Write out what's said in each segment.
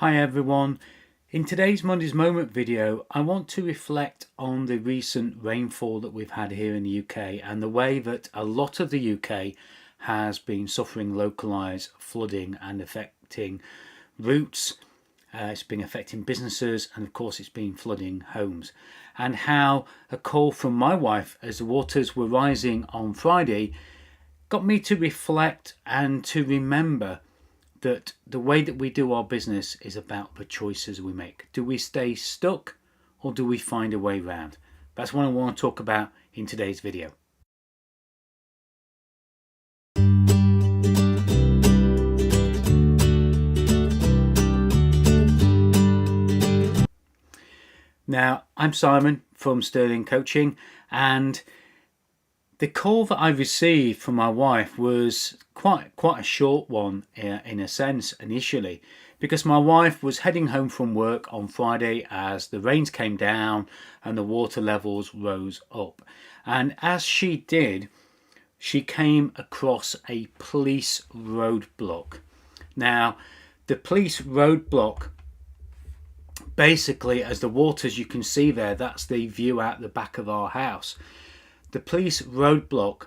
Hi everyone. In today's Monday's Moment video, I want to reflect on the recent rainfall that we've had here in the UK and the way that a lot of the UK has been suffering localised flooding and affecting routes. It's been affecting businesses and of course it's been flooding homes, and how a call from my wife as the waters were rising on Friday got me to reflect and to remember that the way that we do our business is about the choices we make. Do we stay stuck or do we find a way round? That's what I want to talk about in today's video. Now, I'm Simon from Sterling Coaching, and the call that I received from my wife was quite a short one in a sense initially, because my wife was heading home from work on Friday as the rains came down and the water levels rose up. And as she did, she came across a police roadblock. Now, the police roadblock, basically, as the waters you can see there, that's the view out the back of our house. The police roadblock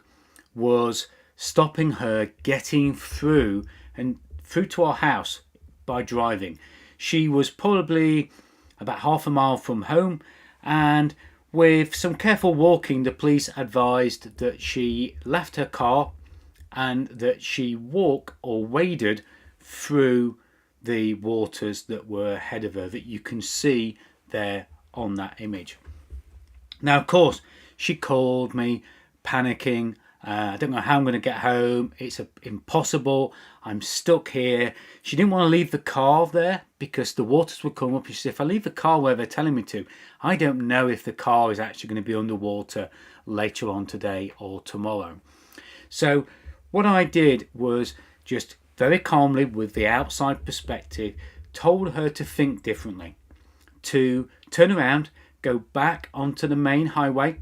was stopping her getting through to our house by driving. She was probably about half a mile from home, and with some careful walking, the police advised that she left her car and that she walk or waded through the waters that were ahead of her, that you can see there on that image. Now, of course, she called me panicking. I don't know how I'm going to get home. It's impossible. I'm stuck here. She didn't want to leave the car there because the waters would come up. She said, if I leave the car where they're telling me to, I don't know if the car is actually going to be underwater later on today or tomorrow. So what I did was just very calmly, with the outside perspective, told her to think differently, to turn around, go back onto the main highway,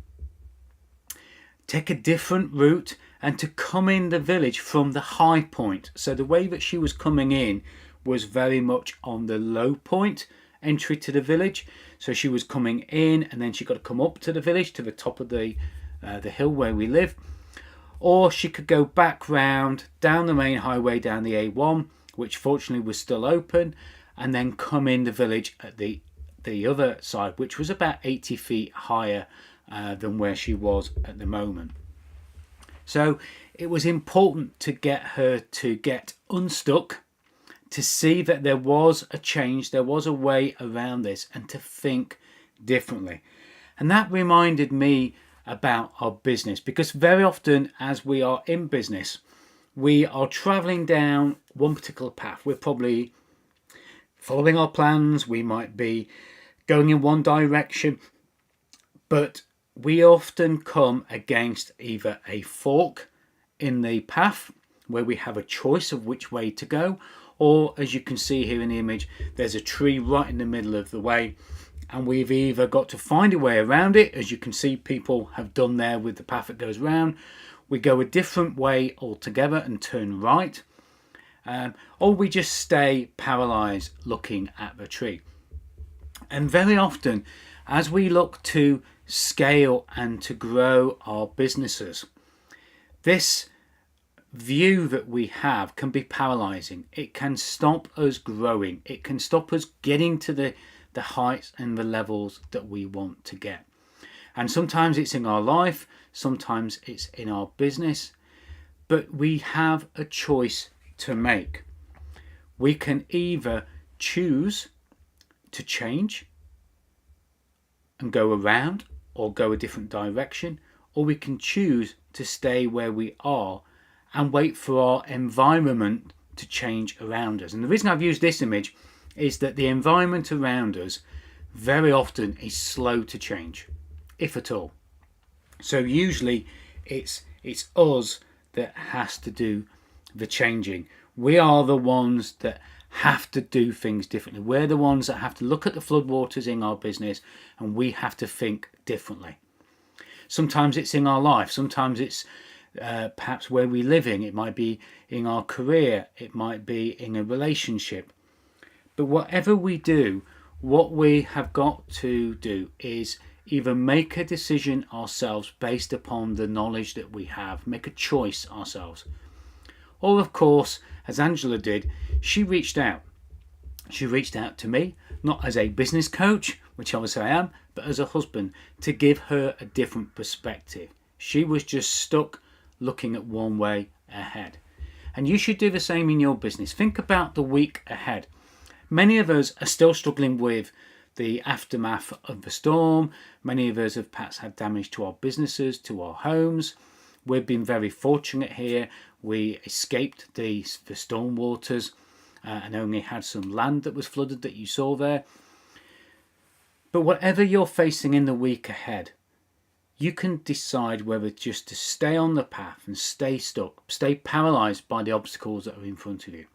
take a different route, and to come in the village from the high point. So the way that she was coming in was very much on the low point entry to the village. So she was coming in and then she got to come up to the village, to the top of the hill where we live. Or she could go back round down the main highway, down the A1, which fortunately was still open, and then come in the village at the other side, which was about 80 feet higher than where she was at the moment. So it was important to get her to get unstuck, to see that there was a change, there was a way around this, and to think differently. And that reminded me about our business, because very often as we are in business, we are traveling down one particular path. We're probably following our plans, we might be going in one direction, but we often come against either a fork in the path where we have a choice of which way to go, or as you can see here in the image, there's a tree right in the middle of the way, and we've either got to find a way around it, as you can see people have done there with the path that goes round. We go a different way altogether and turn right, or we just stay paralyzed looking at the tree. And very often, as we look to scale and to grow our businesses, this view that we have can be paralyzing. It can stop us growing. It can stop us getting to the heights and the levels that we want to get. And sometimes it's in our life, sometimes it's in our business, but we have a choice to make. We can either choose to change and go around or go a different direction, or we can choose to stay where we are and wait for our environment to change around us. And the reason I've used this image is that the environment around us very often is slow to change, if at all. So usually it's us that has to do the changing. We are the ones that have to do things differently. We're the ones that have to look at the floodwaters in our business, and we have to think differently. Sometimes it's in our life, sometimes it's perhaps where we're living, it might be in our career, it might be in a relationship. But whatever we do, what we have got to do is either make a decision ourselves based upon the knowledge that we have, make a choice ourselves. Or of course, as Angela did, she reached out. She reached out to me, not as a business coach, which obviously I am, but as a husband, to give her a different perspective. She was just stuck looking at one way ahead. And you should do the same in your business. Think about the week ahead. Many of us are still struggling with the aftermath of the storm. Many of us have perhaps had damage to our businesses, to our homes. We've been very fortunate here. We escaped the storm waters and only had some land that was flooded that you saw there. But whatever you're facing in the week ahead, you can decide whether just to stay on the path and stay stuck, stay paralyzed by the obstacles that are in front of you.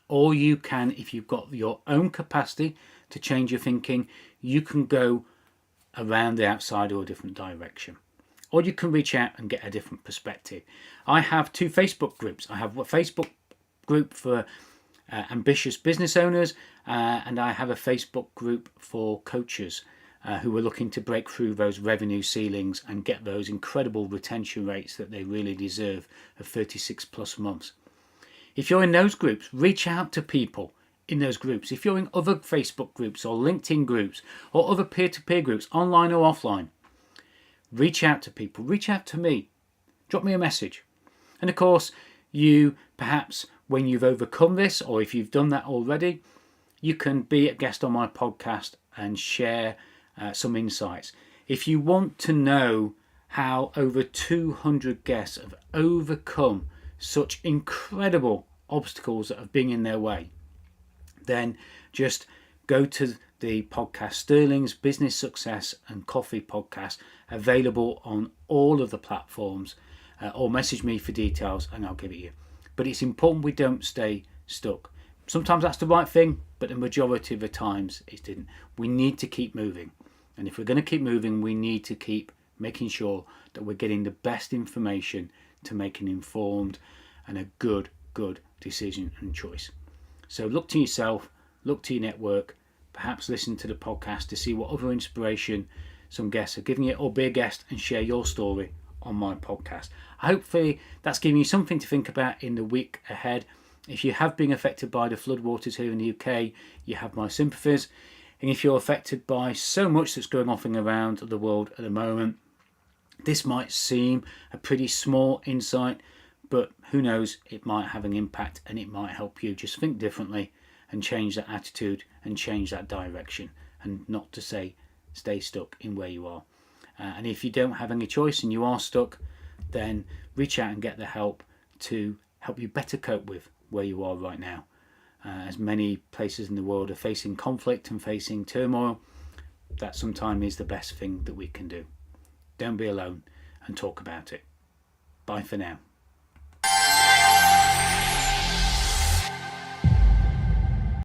Or you can, if you've got your own capacity to change your thinking, you can go around the outside or a different direction. Or you can reach out and get a different perspective. I have 2 Facebook groups. I have a Facebook group for ambitious business owners, and I have a Facebook group for coaches who are looking to break through those revenue ceilings and get those incredible retention rates that they really deserve of 36 plus months. If you're in those groups, reach out to people in those groups. If you're in other Facebook groups or LinkedIn groups or other peer-to-peer groups, online or offline, reach out to people. Reach out to me. Drop me a message. And of course, you perhaps, when you've overcome this, or if you've done that already, you can be a guest on my podcast and share some insights. If you want to know how over 200 guests have overcome such incredible obstacles that have been in their way, then just go to the podcast Sterling's Business Success and Coffee podcast, available on all of the platforms, or message me for details and I'll give it you. But it's important we don't stay stuck. Sometimes that's the right thing, but the majority of the times it didn't. We need to keep moving. And if we're going to keep moving, we need to keep making sure that we're getting the best information to make an informed and a good decision and choice. So look to yourself, look to your network, perhaps listen to the podcast to see what other inspiration some guests are giving you, or be a guest and share your story on my podcast. Hopefully that's giving you something to think about in the week ahead. If you have been affected by the floodwaters here in the UK, you have my sympathies. And if you're affected by so much that's going on around the world at the moment, this might seem a pretty small insight, but who knows, it might have an impact and it might help you just think differently and change that attitude and change that direction, and not to say stay stuck in where you are. And if you don't have any choice and you are stuck, then reach out and get the help to help you better cope with where you are right now. As many places in the world are facing conflict and facing turmoil, that sometimes is the best thing that we can do. Don't be alone and talk about it. Bye for now.